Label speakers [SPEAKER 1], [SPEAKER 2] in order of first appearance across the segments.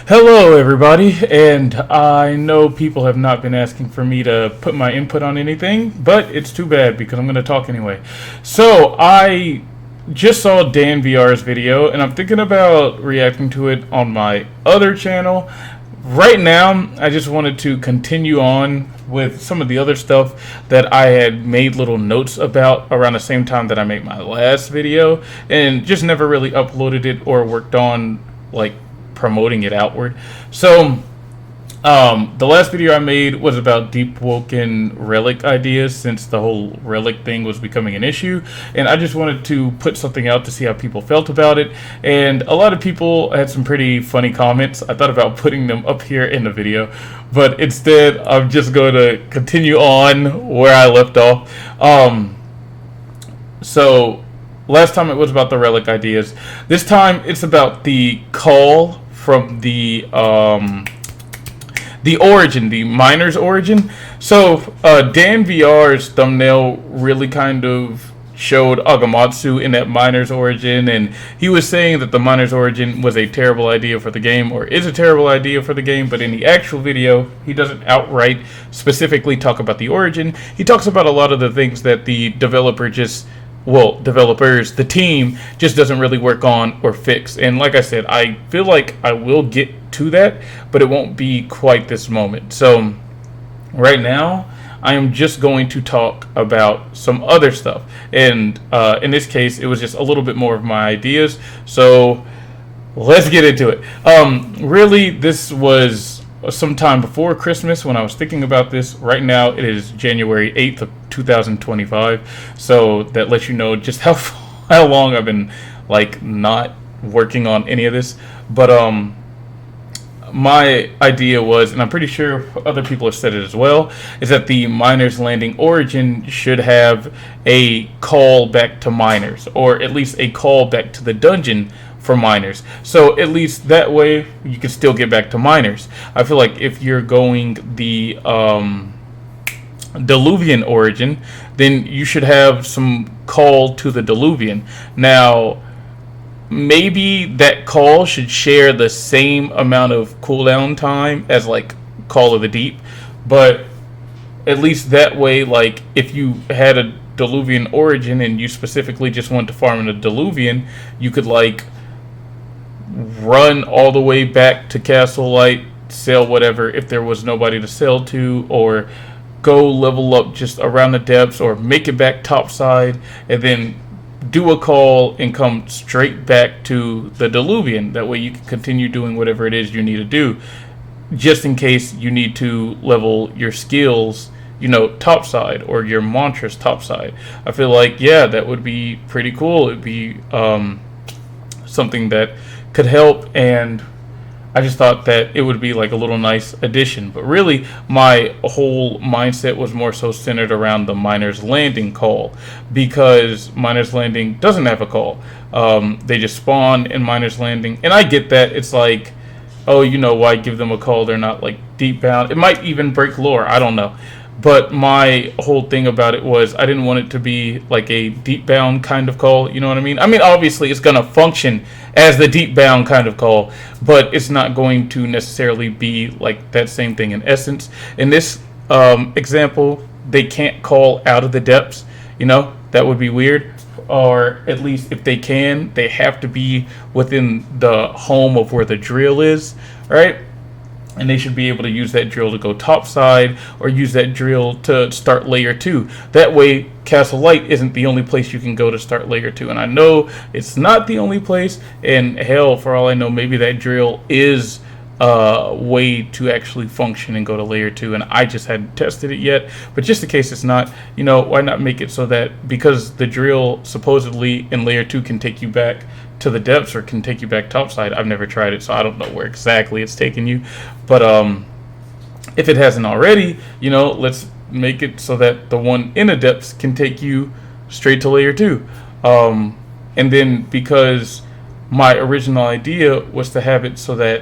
[SPEAKER 1] Hello, everybody, and I know people have not been asking for me to put my input on anything, but it's too bad because I'm going to talk anyway. So, I just saw Dan VR's video, and I'm thinking about reacting to it on my other channel. Right now, I just wanted to continue on with some of the other stuff that I had made little notes about around the same time that I made my last video, and just never really uploaded it or worked on, like, promoting it outward. So the last video I made was about DeepWoken relic ideas, since the whole relic thing was becoming an issue, and I just wanted to put something out to see how people felt about it. And a lot of people had some pretty funny comments. I thought about putting them up here in the video, but instead I'm just going to continue on where I left off. So last time it was about the relic ideas. This time it's about the call from the origin, the miner's origin. So Dan VR's thumbnail really kind of showed Agamatsu in that miner's origin, and he was saying that the miner's origin was a terrible idea for the game, or is a terrible idea for the game. But in the actual video, he doesn't outright specifically talk about the origin. He talks about a lot of the things that the developers, the team just doesn't really work on or fix. And like I said, I feel like I will get to that, but it won't be quite this moment. So right now, I am just going to talk about some other stuff. And in this case, it was just a little bit more of my ideas. So let's get into it. Really, this was sometime before Christmas when I was thinking about this. Right now it is January 8th of 2025, so that lets you know just how long I've been like not working on any of this. But my idea was, and I'm pretty sure other people have said it as well, is that the miners landing origin should have a call back to miners, or at least a call back to the dungeon for miners. So at least that way you can still get back to miners. I feel like if you're going the Diluvian origin, then you should have some call to the Diluvian. Now, maybe that call should share the same amount of cooldown time as like Call of the Deep, but at least that way, like if you had a Diluvian origin and you specifically just wanted to farm in a Diluvian, you could like run all the way back to Castle Light, sell whatever if there was nobody to sell to, or go level up just around the depths, or make it back topside and then do a call and come straight back to the Diluvian. That way you can continue doing whatever it is you need to do, just in case you need to level your skills, you know, topside, or your mantras topside. I feel like, yeah, that would be pretty cool. It'd be something that could help, and I just thought that it would be like a little nice addition. But really, my whole mindset was more so centered around the Miner's Landing call, because Miner's Landing doesn't have a call. They just spawn in Miner's Landing, and I get that it's like, oh, you know, why give them a call? They're not like deep bound. It might even break lore, I don't know. But my whole thing about it was I didn't want it to be like a deep bound kind of call, you know what I mean? I mean, obviously it's going to function as the deep bound kind of call, but it's not going to necessarily be like that same thing in essence. In this example, they can't call out of the depths, you know? That would be weird. Or at least if they can, they have to be within the home of where the drill is, right? And they should be able to use that drill to go topside, or use that drill to start layer 2. That way, Castle Light isn't the only place you can go to start layer 2. And I know it's not the only place, and hell, for all I know, maybe that drill is a way to actually function and go to layer 2, and I just hadn't tested it yet. But just in case it's not, you know, why not make it so that, because the drill supposedly in layer 2 can take you back to the depths, or can take you back topside. I've never tried it, so I don't know where exactly it's taking you. But if it hasn't already, you know, let's make it so that the one in the depths can take you straight to layer 2. And then, because my original idea was to have it so that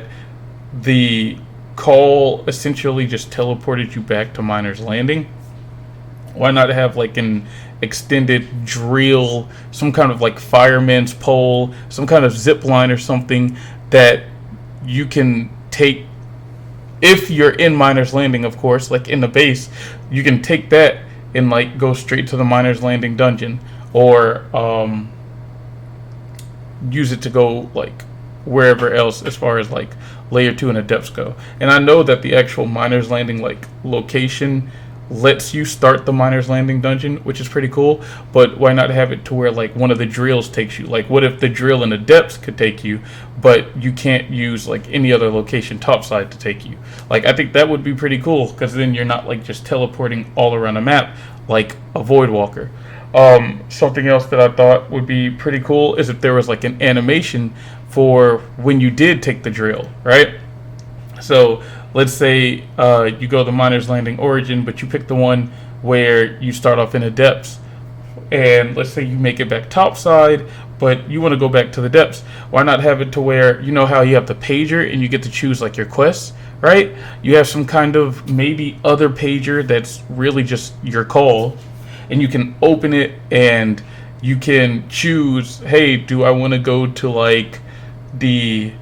[SPEAKER 1] the call essentially just teleported you back to Miner's Landing, why not have like an extended drill, some kind of like fireman's pole, some kind of zip line or something that you can take, if you're in Miner's Landing, of course, like in the base, you can take that and like go straight to the Miner's Landing dungeon, or use it to go like wherever else as far as like layer 2 and adepts go. And I know that the actual Miner's Landing like location lets you start the Miner's Landing dungeon, which is pretty cool, but why not have it to where like one of the drills takes you? Like, what if the drill in the depths could take you, but you can't use like any other location topside to take you? Like, I think that would be pretty cool, because then you're not like just teleporting all around the map like a Void Walker. Something else that I thought would be pretty cool is if there was like an animation for when you did take the drill, right? So let's say you go to Miner's Landing Origin, but you pick the one where you start off in the depths. And let's say you make it back topside, but you want to go back to the depths. Why not have it to where, you know how you have the pager and you get to choose like your quests, right? You have some kind of maybe other pager that's really just your call, and you can open it and you can choose, hey, do I want to go to like the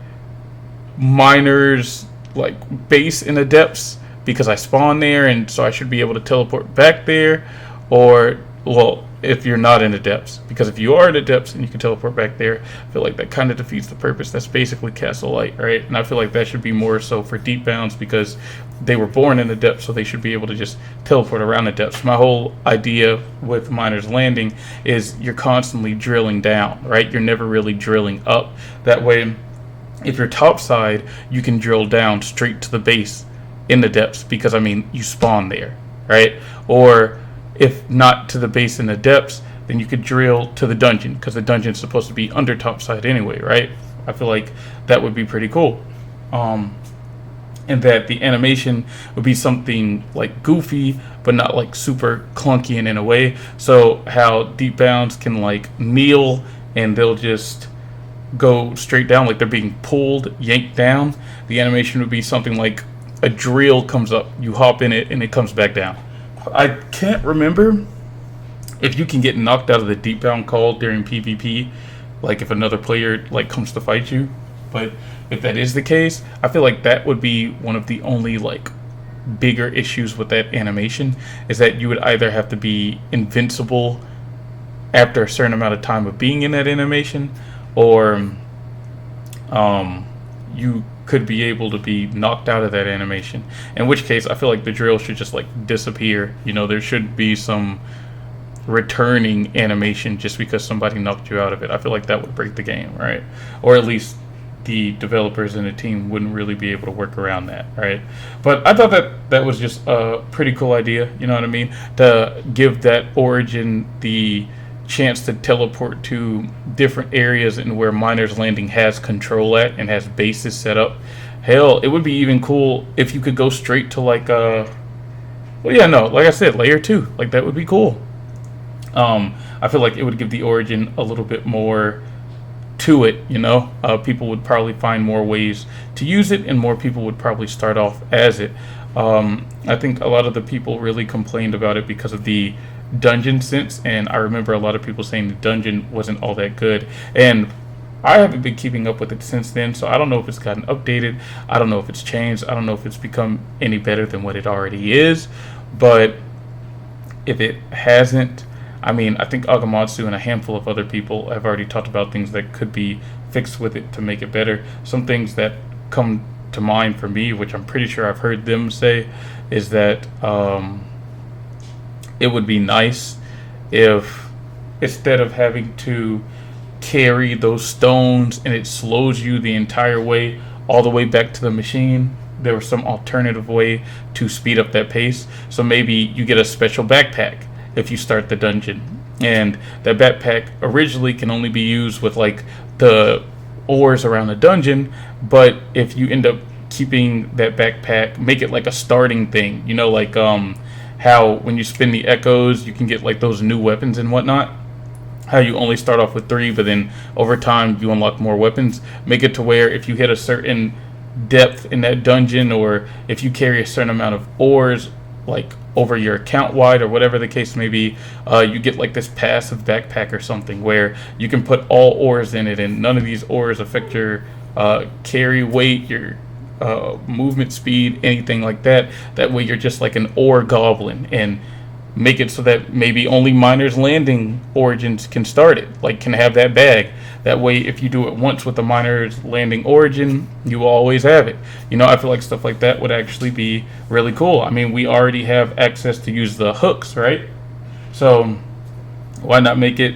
[SPEAKER 1] miners like base in the depths because I spawned there and so I should be able to teleport back there? Or, well, if you're not in the depths, because if you are in the depths and you can teleport back there, I feel like that kind of defeats the purpose. That's basically Castle Light, right? And I feel like that should be more so for Deep Bounds, because they were born in the depths, so they should be able to just teleport around the depths. My whole idea with Miner's Landing is you're constantly drilling down, right? You're never really drilling up. That way, if you're topside, you can drill down straight to the base in the depths, because I mean, you spawn there, right? Or if not to the base in the depths, then you could drill to the dungeon, because the dungeon's supposed to be under topside anyway, right? I feel like that would be pretty cool. And that the animation would be something like goofy, but not like super clunky and in a way. So how Deep Bounds can like kneel and they'll just go straight down, like they're being pulled, yanked down. The animation would be something like a drill comes up, you hop in it, and it comes back down. I can't remember if you can get knocked out of the Deep Bound call during PvP, like if another player like comes to fight you. But if that is the case, I feel like that would be one of the only like bigger issues with that animation, is that you would either have to be invincible after a certain amount of time of being in that animation, or you could be able to be knocked out of that animation, in which case I feel like the drill should just like disappear. You know, there should be some returning animation just because somebody knocked you out of it. I feel like that would break the game, right? Or at least the developers and the team wouldn't really be able to work around that, right? But I thought that that was just a pretty cool idea, you know what I mean? To give that Origin the chance to teleport to different areas and where Miner's Landing has control at and has bases set up. Hell, it would be even cool if you could go straight to like well, yeah, no, like I said, layer 2. Like, that would be cool. I feel like it would give the Origin a little bit more to it, you know. People would probably find more ways to use it, and more people would probably start off as it. I think a lot of the people really complained about it because of the dungeon sense, and I remember a lot of people saying the dungeon wasn't all that good, and I haven't been keeping up with it since then, so I don't know if it's gotten updated, I don't know if it's changed, I don't know if it's become any better than what it already is. But if it hasn't, I mean, I think Agamatsu and a handful of other people have already talked about things that could be fixed with it to make it better. Some things that come to mind for me, which I'm pretty sure I've heard them say, is that it would be nice if, instead of having to carry those stones and it slows you the entire way all the way back to the machine, there was some alternative way to speed up that pace. So maybe you get a special backpack if you start the dungeon, and that backpack originally can only be used with like the ores around the dungeon, but if you end up keeping that backpack, make it like a starting thing, you know, like how when you spin the echoes you can get like those new weapons and whatnot, how you only start off with 3 but then over time you unlock more weapons. Make it to where if you hit a certain depth in that dungeon, or if you carry a certain amount of ores like over your account wide or whatever the case may be, you get like this passive backpack or something where you can put all ores in it, and none of these ores affect your carry weight, your movement speed, anything like that. That way you're just like an ore goblin, and make it so that maybe only miners landing origins can start it, like can have that bag. That way if you do it once with the miners landing origin, you will always have it. I feel like stuff like that would actually be really cool. I mean, we already have access to use the hooks, right? So why not make it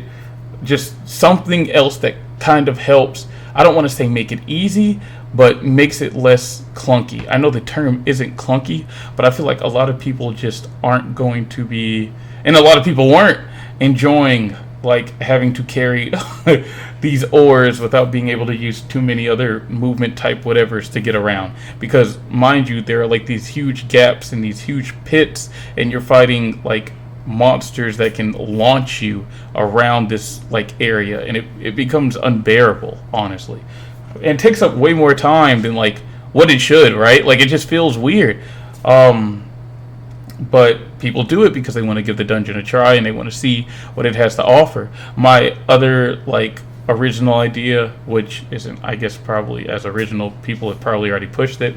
[SPEAKER 1] just something else that kind of helps? I don't want to say make it easy, but makes it less clunky. I know the term isn't clunky, but I feel like a lot of people just aren't going to be, and a lot of people weren't enjoying like having to carry these ores without being able to use too many other movement type whatevers to get around. Because mind you, there are like these huge gaps and these huge pits, and you're fighting like monsters that can launch you around this like area, and it becomes unbearable, honestly, and takes up way more time than like what it should, right? Like it just feels weird. But people do it because they want to give the dungeon a try and they want to see what it has to offer. My other like original idea, which isn't, I guess, probably as original, people have probably already pushed it,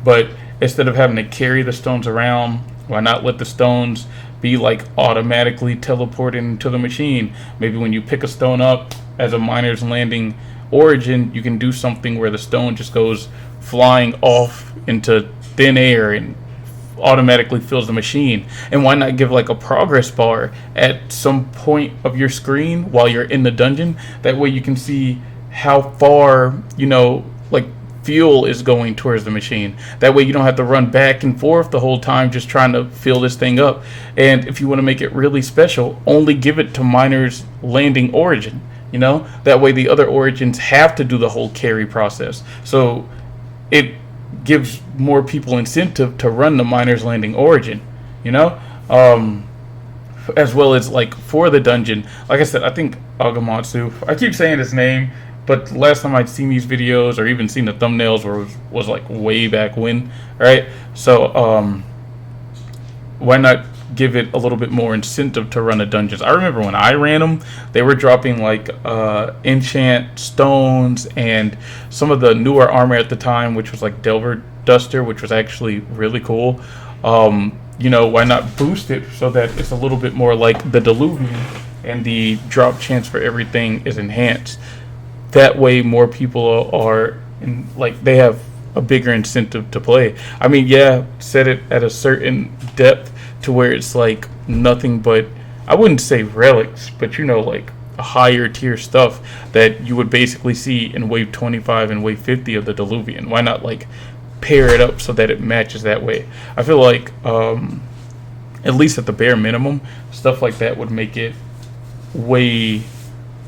[SPEAKER 1] but instead of having to carry the stones around, why not let the stones be like automatically teleported into the machine? Maybe when you pick a stone up as a miner's landing origin, you can do something where the stone just goes flying off into thin air and automatically fills the machine. And why not give like a progress bar at some point of your screen while you're in the dungeon? That way you can see how far, like fuel is going towards the machine. That way you don't have to run back and forth the whole time just trying to fill this thing up. And if you want to make it really special, only give it to miners landing origin. That way the other origins have to do the whole carry process. So it gives more people incentive to run the miners landing origin, as well as like for the dungeon. Like I said, I think Agamatsu, I keep saying his name, but last time I'd seen these videos or even seen the thumbnails was like way back when, right? So why not give it a little bit more incentive to run the dungeons? I remember when I ran them, they were dropping like enchant stones and some of the newer armor at the time, which was like Delver Duster, which was actually really cool. Why not boost it so that it's a little bit more like the Diluvian and the drop chance for everything is enhanced? That way more people are like they have a bigger incentive to play. I mean, yeah, set it at a certain depth to where it's like nothing but, I wouldn't say relics, but like a higher tier stuff that you would basically see in wave 25 and wave 50 of the Diluvian. Why not like pair it up so that it matches that way? I feel like at least at the bare minimum, stuff like that would make it way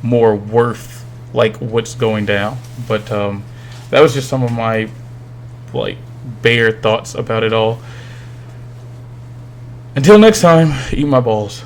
[SPEAKER 1] more worth like what's going down. But that was just some of my like bare thoughts about it all. Until next time, eat my balls.